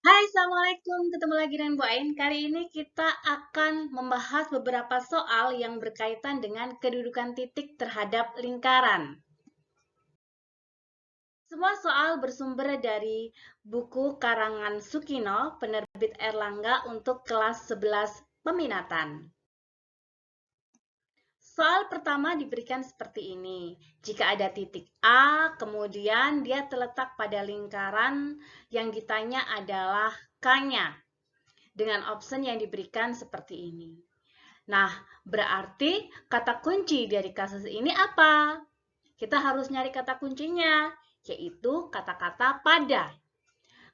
Hai, Assalamualaikum. Ketemu lagi dengan Bu Ain. Kali ini kita akan membahas beberapa soal yang berkaitan dengan kedudukan titik terhadap lingkaran. Semua soal bersumber dari buku karangan Sukino, penerbit Erlangga untuk kelas 11 peminatan. Soal pertama diberikan seperti ini. Jika ada titik A, kemudian dia terletak pada lingkaran yang ditanya adalah K-nya. Dengan option yang diberikan seperti ini. Nah, berarti kata kunci dari kasus ini apa? Kita harus nyari kata kuncinya, yaitu kata-kata pada.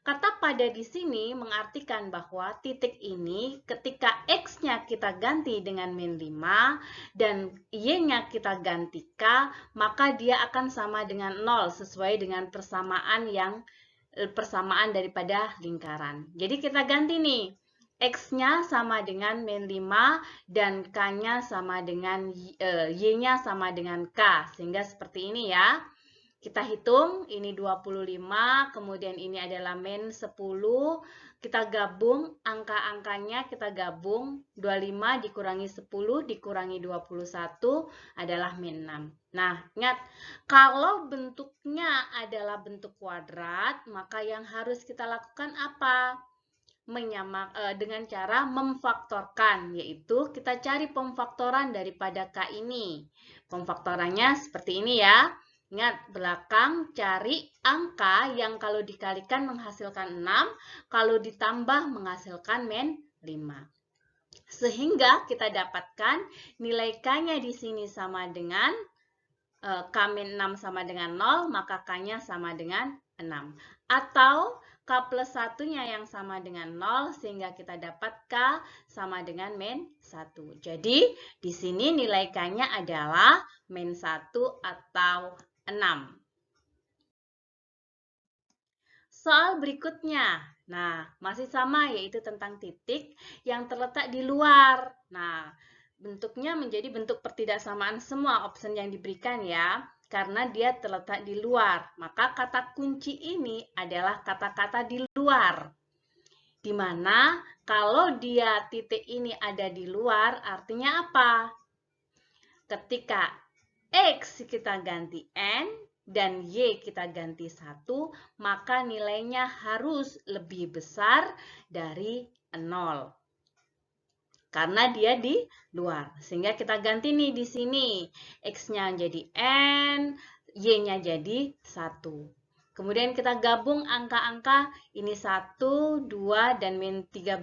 Kata pada di sini mengartikan bahwa titik ini ketika X-nya kita ganti dengan min 5 dan Y-nya kita ganti K, maka dia akan sama dengan 0 sesuai dengan persamaan daripada lingkaran. Jadi kita ganti nih. X-nya sama dengan min 5 dan K-nya sama dengan Y-nya sama dengan K. Sehingga seperti ini ya. Kita hitung, ini 25, kemudian ini adalah min 10. Kita gabung, angka-angkanya kita gabung, 25 dikurangi 10 dikurangi 21 adalah min 6. Nah, ingat, kalau bentuknya adalah bentuk kuadrat, maka yang harus kita lakukan apa? Dengan cara memfaktorkan, yaitu kita cari pemfaktoran daripada K ini. Pemfaktorannya seperti ini ya. Ingat, belakang cari angka yang kalau dikalikan menghasilkan 6, kalau ditambah menghasilkan min 5. Sehingga kita dapatkan nilai K-nya di sini sama dengan K min 6 sama dengan 0, maka K-nya sama dengan 6. Atau K plus 1-nya yang sama dengan 0, sehingga kita dapat K sama dengan min 1. Jadi, di sini nilai K-nya adalah min 1 atau 6. Soal berikutnya. Nah, masih sama yaitu tentang titik yang terletak di luar. Nah, bentuknya menjadi bentuk pertidaksamaan semua option yang diberikan ya. Karena dia terletak di luar. Maka kata kunci ini adalah kata-kata di luar. Dimana kalau dia titik ini ada di luar, artinya apa? Ketika X kita ganti N dan Y kita ganti 1, maka nilainya harus lebih besar dari 0. Karena dia di luar. Sehingga kita ganti nih di sini. X-nya jadi N, Y-nya jadi 1. Kemudian kita gabung angka-angka ini 1, 2, dan min 13.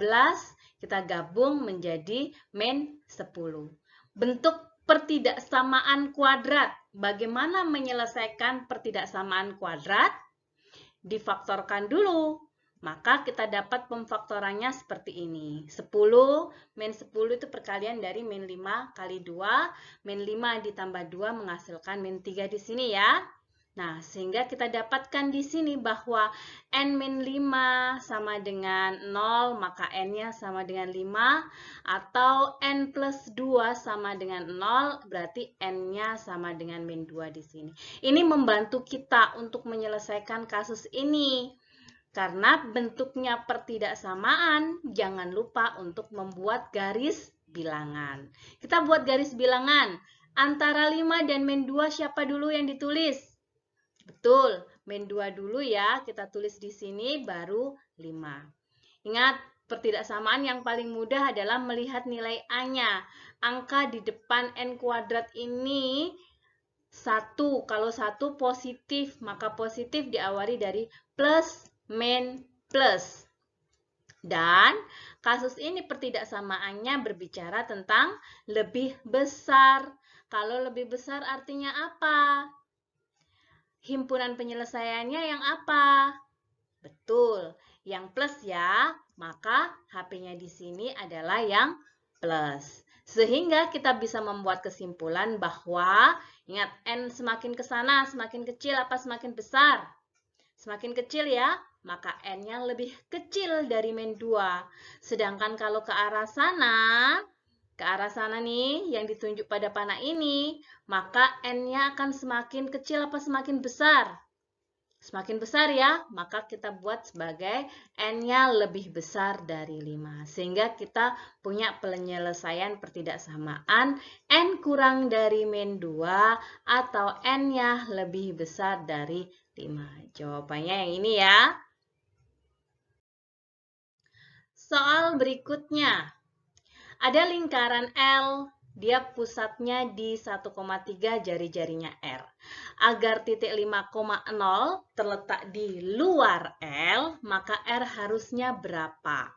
Kita gabung menjadi min 10. Bentuk pertidaksamaan kuadrat. Bagaimana menyelesaikan pertidaksamaan kuadrat? Difaktorkan dulu. Maka kita dapat pemfaktorannya seperti ini. 10, min 10 itu perkalian dari min 5 kali 2. Min 5 ditambah 2 menghasilkan min 3 di sini ya. Nah, sehingga kita dapatkan di sini bahwa N-5 sama dengan 0, maka N-nya sama dengan 5, atau N plus 2 sama dengan 0, berarti N-nya sama dengan min 2 di sini. Ini membantu kita untuk menyelesaikan kasus ini. Karena bentuknya pertidaksamaan, jangan lupa untuk membuat garis bilangan. Kita buat garis bilangan. Antara 5 dan min 2 siapa dulu yang ditulis? Betul, min 2 dulu ya, kita tulis di sini baru 5. Ingat, pertidaksamaan yang paling mudah adalah melihat nilai A-nya. Angka di depan N kuadrat ini 1. Kalau 1 positif, maka positif diawali dari plus, min, plus. Dan kasus ini pertidaksamaannya berbicara tentang lebih besar. Kalau lebih besar artinya apa? Himpunan penyelesaiannya yang apa? Betul, yang plus ya. Maka HP-nya di sini adalah yang plus. Sehingga kita bisa membuat kesimpulan bahwa, ingat, N semakin ke sana, semakin kecil apa semakin besar? Semakin kecil ya, maka N-nya lebih kecil dari min 2. Sedangkan kalau ke arah sana nih yang ditunjuk pada panah ini, maka N-nya akan semakin kecil apa semakin besar? Semakin besar ya, maka kita buat sebagai N-nya lebih besar dari 5. Sehingga kita punya penyelesaian pertidaksamaan N kurang dari min 2 atau N-nya lebih besar dari 5. Jawabannya yang ini ya. Soal berikutnya. Ada lingkaran L, dia pusatnya di 1,3 jari-jarinya R. Agar titik 5,0 terletak di luar L, maka R harusnya berapa?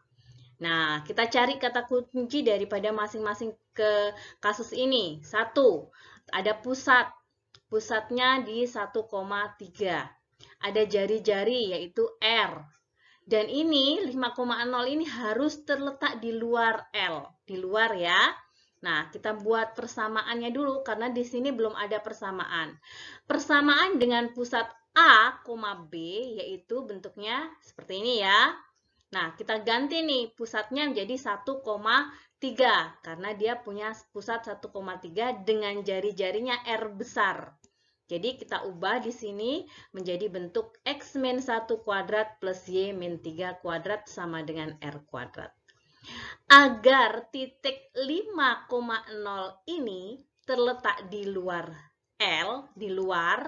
Nah, kita cari kata kunci daripada masing-masing ke kasus ini. 1. Ada pusat. Pusatnya di 1,3. Ada jari-jari yaitu R. Dan ini 5,0 ini harus terletak di luar L, di luar ya. Nah, kita buat persamaannya dulu karena di sini belum ada persamaan. Persamaan dengan pusat A, B yaitu bentuknya seperti ini ya. Nah, kita ganti nih pusatnya menjadi 1,3 karena dia punya pusat 1,3 dengan jari-jarinya R besar. Jadi kita ubah di sini menjadi bentuk X min 1 kuadrat plus Y min 3 kuadrat sama dengan R kuadrat. Agar titik 5,0 ini terletak di luar L, di luar,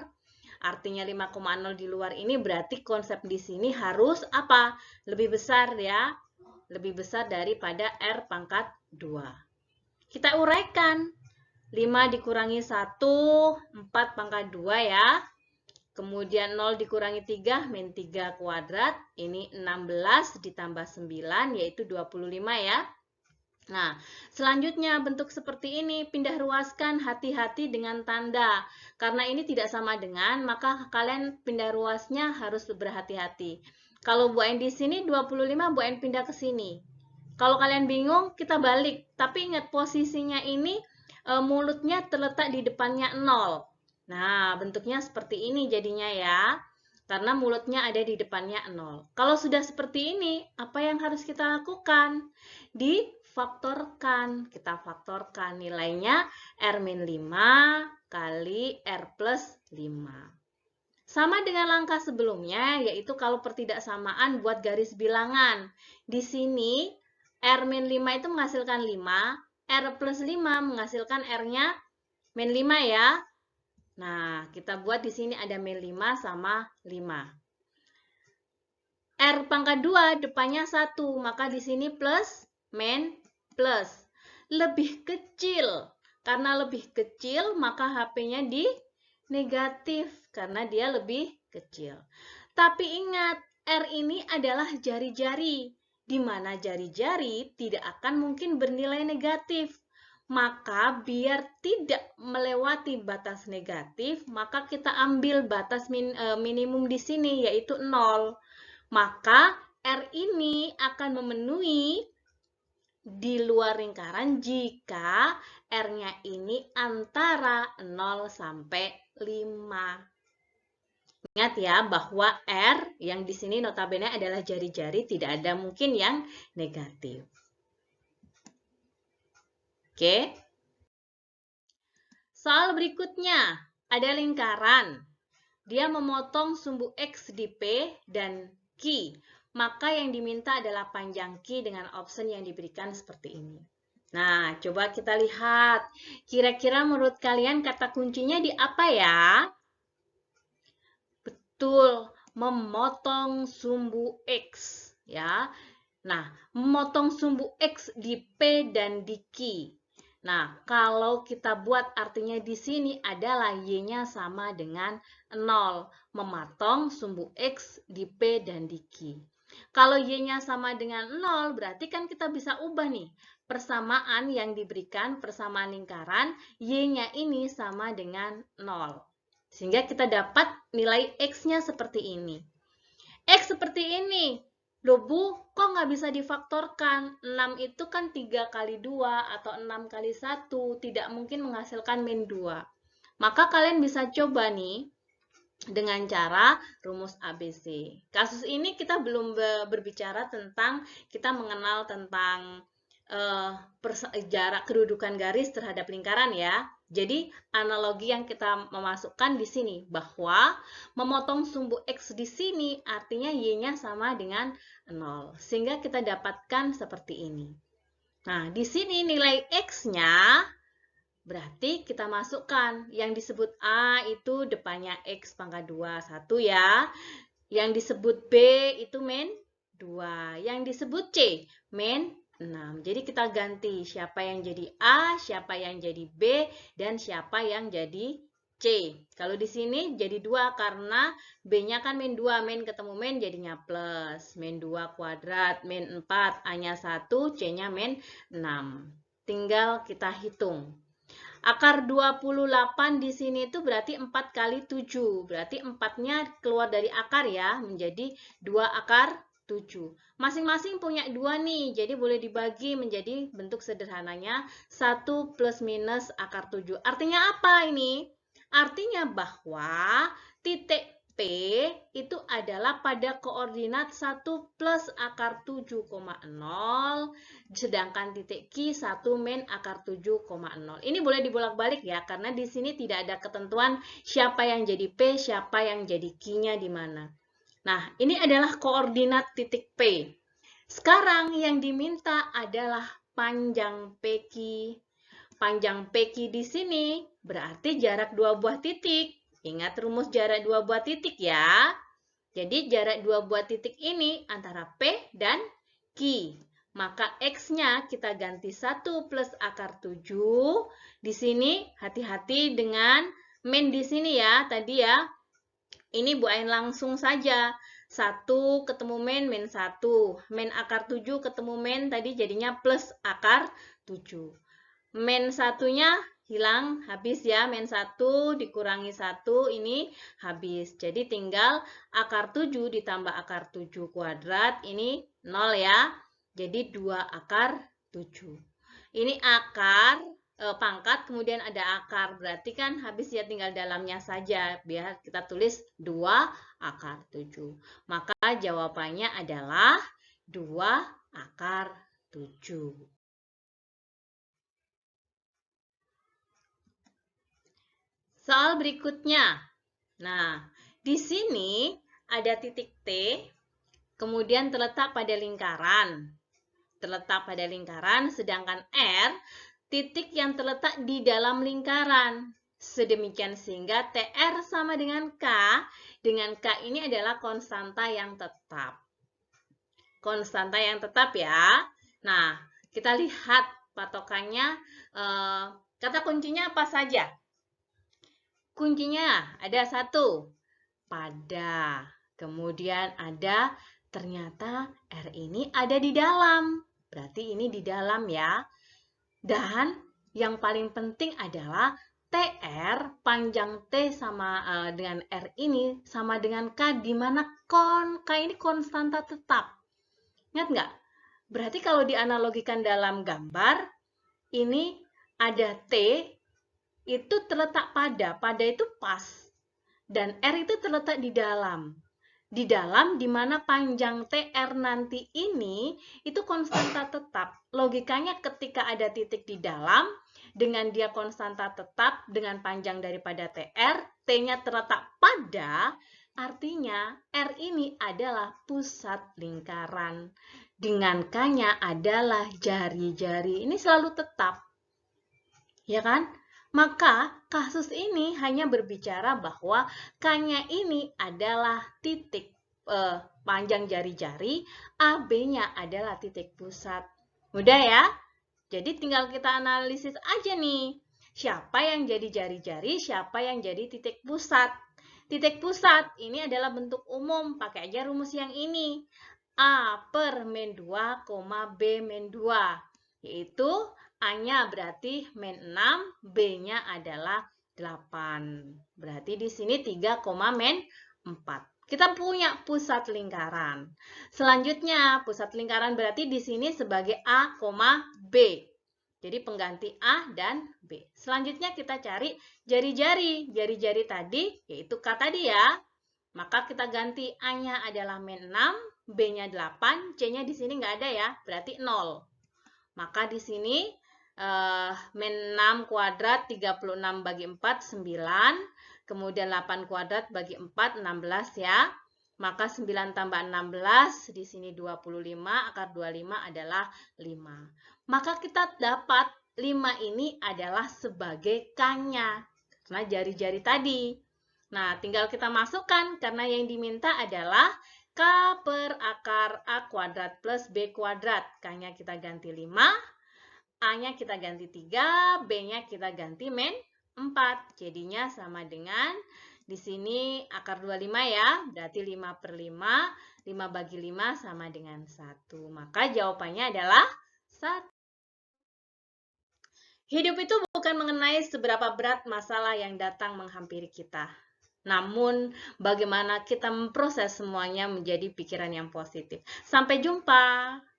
artinya 5,0 di luar ini berarti konsep di sini harus apa? Lebih besar ya, lebih besar daripada R pangkat 2. Kita uraikan. 5 dikurangi 1, 4 pangkat 2 ya. Kemudian 0 dikurangi 3, min 3 kuadrat. Ini 16 ditambah 9, yaitu 25 ya. Nah, selanjutnya bentuk seperti ini, pindah ruaskan, hati-hati dengan tanda. Karena ini tidak sama dengan, maka kalian pindah ruasnya harus berhati-hati. Kalau Bu Ain di sini 25, Bu Ain pindah ke sini. Kalau kalian bingung, kita balik. Tapi ingat posisinya ini, mulutnya terletak di depannya 0. Nah, bentuknya seperti ini jadinya ya. Karena mulutnya ada di depannya 0. Kalau sudah seperti ini, apa yang harus kita lakukan? Difaktorkan. Kita faktorkan nilainya R-5 kali R plus 5. Sama dengan langkah sebelumnya, yaitu kalau pertidaksamaan buat garis bilangan. Di sini, R-5 itu menghasilkan 5. R plus 5 menghasilkan R-nya min 5 ya. Nah, kita buat di sini ada min 5 sama 5. R pangkat 2 depannya 1, maka di sini plus, min, plus. Lebih kecil. Karena lebih kecil, maka HP-nya di negatif. Karena dia lebih kecil. Tapi ingat, R ini adalah jari-jari. Di mana jari-jari tidak akan mungkin bernilai negatif. Maka biar tidak melewati batas negatif, maka kita ambil batas minimum di sini, yaitu 0. Maka R ini akan memenuhi di luar lingkaran jika R-nya ini antara 0 sampai 5. Ingat ya bahwa R yang di sini notabene adalah jari-jari, tidak ada mungkin yang negatif. Oke. Soal berikutnya, ada lingkaran. Dia memotong sumbu X di P dan Q. Maka yang diminta adalah panjang Q dengan option yang diberikan seperti ini. Nah, coba kita lihat. Kira-kira menurut kalian kata kuncinya di apa ya? Betul, memotong sumbu X. Ya. Nah, memotong sumbu X di P dan di Q. Nah, kalau kita buat artinya di sini adalah Y-nya sama dengan 0. Memotong sumbu X di P dan di Q. Kalau Y-nya sama dengan 0, berarti kan kita bisa ubah nih. Persamaan yang diberikan, persamaan lingkaran, Y-nya ini sama dengan 0. Sehingga kita dapat nilai X-nya seperti ini. X seperti ini. Loh Bu, kok nggak bisa difaktorkan? 6 itu kan 3 kali 2 atau 6 kali 1. Tidak mungkin menghasilkan min 2. Maka kalian bisa coba nih dengan cara rumus ABC. Kasus ini kita belum berbicara tentang, kita mengenal tentang jarak kedudukan garis terhadap lingkaran ya. Jadi, analogi yang kita memasukkan di sini bahwa memotong sumbu X di sini artinya Y-nya sama dengan 0. Sehingga kita dapatkan seperti ini. Nah, di sini nilai X-nya berarti kita masukkan yang disebut A itu depannya X pangkat 2, 1 ya. Yang disebut B itu min 2. Yang disebut C min 6. Jadi kita ganti siapa yang jadi A, siapa yang jadi B, dan siapa yang jadi C. Kalau di sini jadi 2 karena B-nya kan min 2, min ketemu min jadinya plus. Min 2 kuadrat, min 4, A-nya 1, C-nya min 6. Tinggal kita hitung. Akar 28 di sini itu berarti 4 kali 7. Berarti 4-nya keluar dari akar ya, menjadi 2 akar 7. Masing-masing punya 2 nih, jadi boleh dibagi menjadi bentuk sederhananya 1 plus minus akar 7. Artinya apa ini? Artinya bahwa titik P itu adalah pada koordinat 1 plus akar 7,0, sedangkan titik Q 1 min akar 7,0. Ini boleh dibolak-balik ya, karena di sini tidak ada ketentuan siapa yang jadi P, siapa yang jadi Q-nya di mana. Nah, ini adalah koordinat titik P. Sekarang yang diminta adalah panjang PQ. Panjang PQ di sini berarti jarak dua buah titik. Ingat rumus jarak dua buah titik ya. Jadi jarak dua buah titik ini antara P dan Q. Maka X-nya kita ganti 1 plus akar 7. Di sini hati-hati dengan min di sini ya. Tadi ya. Ini Bu Ain langsung saja. 1 ketemu min, min 1. Min akar 7 ketemu min, tadi jadinya plus akar 7. Min 1-nya hilang, habis ya. Min 1 dikurangi 1, ini habis. Jadi tinggal akar 7 ditambah akar 7 kuadrat, ini 0 ya. Jadi 2 akar 7. Ini akar pangkat, kemudian ada akar. Berarti kan habis ya, tinggal dalamnya saja. Biar kita tulis 2 akar 7. Maka jawabannya adalah 2 akar 7. Soal berikutnya. Nah, di sini ada titik T, kemudian terletak pada lingkaran. Terletak pada lingkaran, sedangkan R, titik yang terletak di dalam lingkaran. Sedemikian sehingga TR sama dengan K ini adalah konstanta yang tetap. Konstanta yang tetap ya. Nah, kita lihat patokannya, kata kuncinya apa saja? Kuncinya ada 1, pada. Kemudian ada ternyata R ini ada di dalam. Berarti ini di dalam ya. Dan yang paling penting adalah TR, panjang T sama dengan R ini sama dengan K, di mana K ini konstanta tetap. Ingat nggak? Berarti kalau dianalogikan dalam gambar, ini ada T, itu terletak pada itu pas. Dan R itu terletak di dalam. Di dalam di mana panjang TR nanti ini itu konstanta tetap. Logikanya ketika ada titik di dalam, dengan dia konstanta tetap dengan panjang daripada TR, T-nya terletak pada, artinya R ini adalah pusat lingkaran. Dengan K-nya adalah jari-jari. Ini selalu tetap. Ya kan? Maka kasus ini hanya berbicara bahwa K-nya ini adalah titik panjang jari-jari, AB-nya adalah titik pusat. Mudah ya? Jadi tinggal kita analisis aja nih. Siapa yang jadi jari-jari, siapa yang jadi titik pusat. Titik pusat ini adalah bentuk umum, pakai aja rumus yang ini. A per min 2, B min 2. Yaitu A-nya berarti min 6, B-nya adalah 8. Berarti di sini 3, min 4. Kita punya pusat lingkaran. Selanjutnya, pusat lingkaran berarti di sini sebagai A, B. Jadi pengganti A dan B. Selanjutnya kita cari jari-jari. Jari-jari tadi, yaitu K tadi ya. Maka kita ganti A-nya adalah min 6, B-nya 8, C-nya di sini nggak ada ya, berarti 0. Maka di sini min 6 kuadrat 36 bagi 4, 9. Kemudian 8 kuadrat bagi 4, 16 ya. Maka 9 tambah 16, di sini 25, akar 25 adalah 5. Maka kita dapat 5 ini adalah sebagai K-nya. Karena jari-jari tadi. Nah, tinggal kita masukkan karena yang diminta adalah K per akar A kuadrat plus B kuadrat. K-nya kita ganti 5, A-nya kita ganti 3, B-nya kita ganti min 4. Jadinya sama dengan di sini akar 25 ya, berarti 5 per 5, 5 bagi 5 sama dengan 1. Maka jawabannya adalah 1. Hidup itu bukan mengenai seberapa berat masalah yang datang menghampiri kita. Namun, bagaimana kita memproses semuanya menjadi pikiran yang positif. Sampai jumpa!